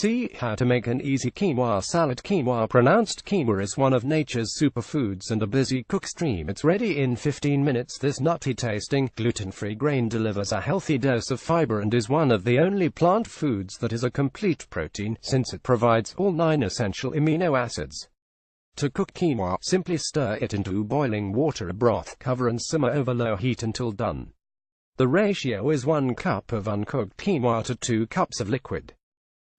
See how to make an easy quinoa salad. Quinoa, pronounced quinoa, is one of nature's superfoods and a busy cook stream. It's ready in 15 minutes. This nutty tasting, gluten-free grain delivers a healthy dose of fiber and is one of the only plant foods that is a complete protein, since it provides all 9 essential amino acids. To cook quinoa, simply stir it into boiling water broth, cover and simmer over low heat until done. The ratio is 1 cup of uncooked quinoa to 2 cups of liquid.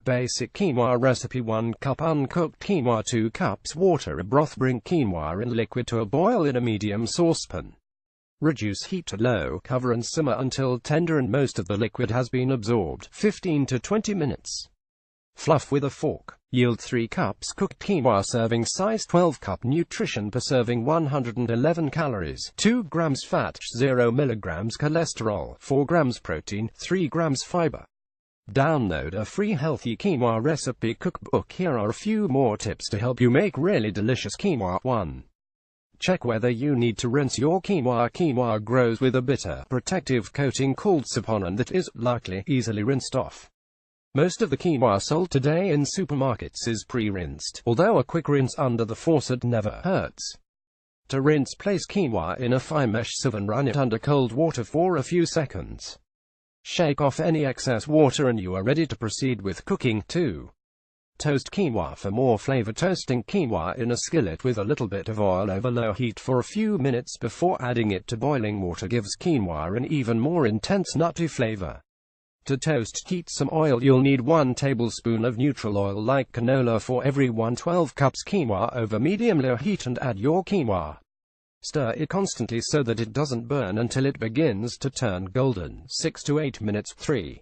Basic quinoa recipe: 1 cup uncooked quinoa, 2 cups water broth. Bring quinoa in liquid to a boil in a medium saucepan. Reduce heat to low, cover and simmer until tender and most of the liquid has been absorbed, 15 to 20 minutes. Fluff with a fork. Yield 3 cups cooked quinoa. Serving size: 12 cup. Nutrition per serving: 111 calories, 2 grams fat, 0 milligrams cholesterol, 4 grams protein, 3 grams fiber. Download a free healthy quinoa recipe cookbook. Here are a few more tips to help you make really delicious quinoa. 1. Check whether you need to rinse your quinoa. Quinoa grows with a bitter, protective coating called saponin that is, likely, easily rinsed off. Most of the quinoa sold today in supermarkets is pre-rinsed, although a quick rinse under the faucet never hurts. To rinse, place quinoa in a fine mesh sieve and run it under cold water for a few seconds. Shake off any excess water and you are ready to proceed with cooking. 2. Toast quinoa. For more flavor, toasting quinoa in a skillet with a little bit of oil over low heat for a few minutes before adding it to boiling water gives quinoa an even more intense nutty flavor. To toast, heat some oil. You'll need 1 tablespoon of neutral oil like canola for every 12 cups quinoa over medium-low heat and add your quinoa. Stir it constantly so that it doesn't burn until it begins to turn golden, 6 to 8 minutes. 3.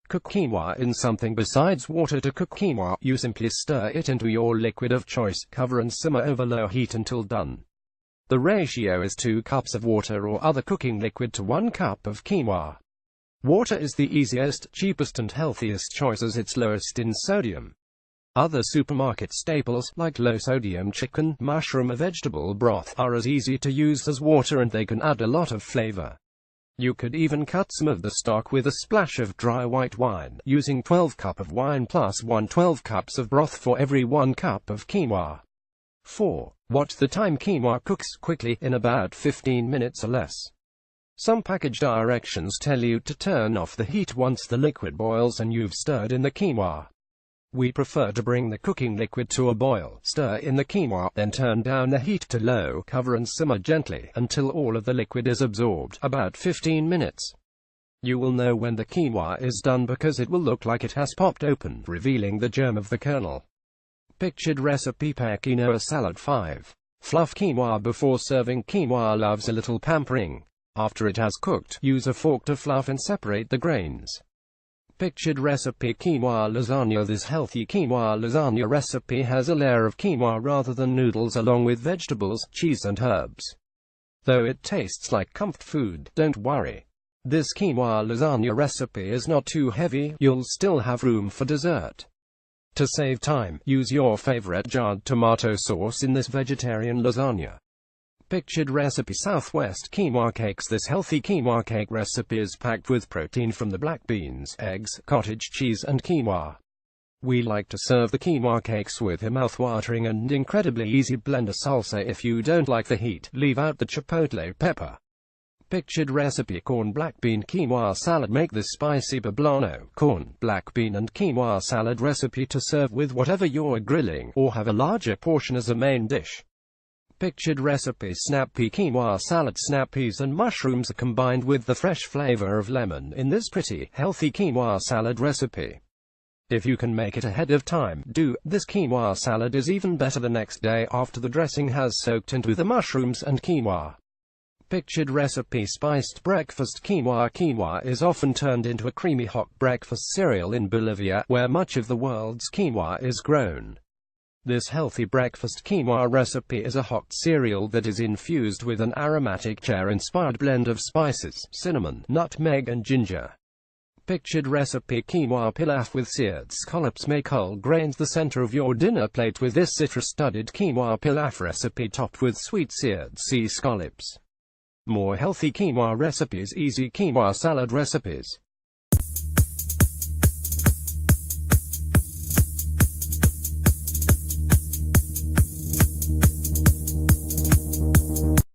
Cook quinoa in something besides water. To cook quinoa, you simply stir it into your liquid of choice, cover and simmer over low heat until done. The ratio is 2 cups of water or other cooking liquid to 1 cup of quinoa. Water is the easiest, cheapest and healthiest choice as it's lowest in sodium. Other supermarket staples, like low-sodium chicken, mushroom or vegetable broth, are as easy to use as water and they can add a lot of flavor. You could even cut some of the stock with a splash of dry white wine, using 12 cup of wine plus 12 cups of broth for every 1 cup of quinoa. 4. Watch the time. Quinoa cooks quickly, in about 15 minutes or less. Some package directions tell you to turn off the heat once the liquid boils and you've stirred in the quinoa. We prefer to bring the cooking liquid to a boil, stir in the quinoa, then turn down the heat to low, cover and simmer gently until all of the liquid is absorbed, about 15 minutes. You will know when the quinoa is done because it will look like it has popped open, revealing the germ of the kernel. Pictured recipe: pair quinoa salad. 5. Fluff quinoa before serving. Quinoa loves a little pampering. After it has cooked, use a fork to fluff and separate the grains. Pictured recipe: quinoa lasagna. This healthy quinoa lasagna recipe has a layer of quinoa rather than noodles along with vegetables, cheese and herbs. Though it tastes like comfort food, don't worry. This quinoa lasagna recipe is not too heavy, you'll still have room for dessert. To save time, use your favorite jarred tomato sauce in this vegetarian lasagna. Pictured recipe: Southwest quinoa cakes. This healthy quinoa cake recipe is packed with protein from the black beans, eggs, cottage cheese and quinoa. We like to serve the quinoa cakes with a mouth-watering and incredibly easy blender salsa. If you don't like the heat, leave out the chipotle pepper. Pictured recipe: corn black bean quinoa salad. Make this spicy poblano, corn, black bean and quinoa salad recipe to serve with whatever you're grilling, or have a larger portion as a main dish. Pictured recipe: snap pea quinoa salad. Snap peas and mushrooms are combined with the fresh flavor of lemon in this pretty, healthy quinoa salad recipe. If you can make it ahead of time, do. This quinoa salad is even better the next day after the dressing has soaked into the mushrooms and quinoa. Pictured recipe: spiced breakfast quinoa. Quinoa is often turned into a creamy hot breakfast cereal in Bolivia, where much of the world's quinoa is grown. This healthy breakfast quinoa recipe is a hot cereal that is infused with an aromatic chair-inspired blend of spices, cinnamon, nutmeg and ginger. Pictured recipe: quinoa pilaf with seared scallops. Make whole grains the center of your dinner plate with this citrus-studded quinoa pilaf recipe topped with sweet seared sea scallops. More healthy quinoa recipes: easy quinoa salad recipes.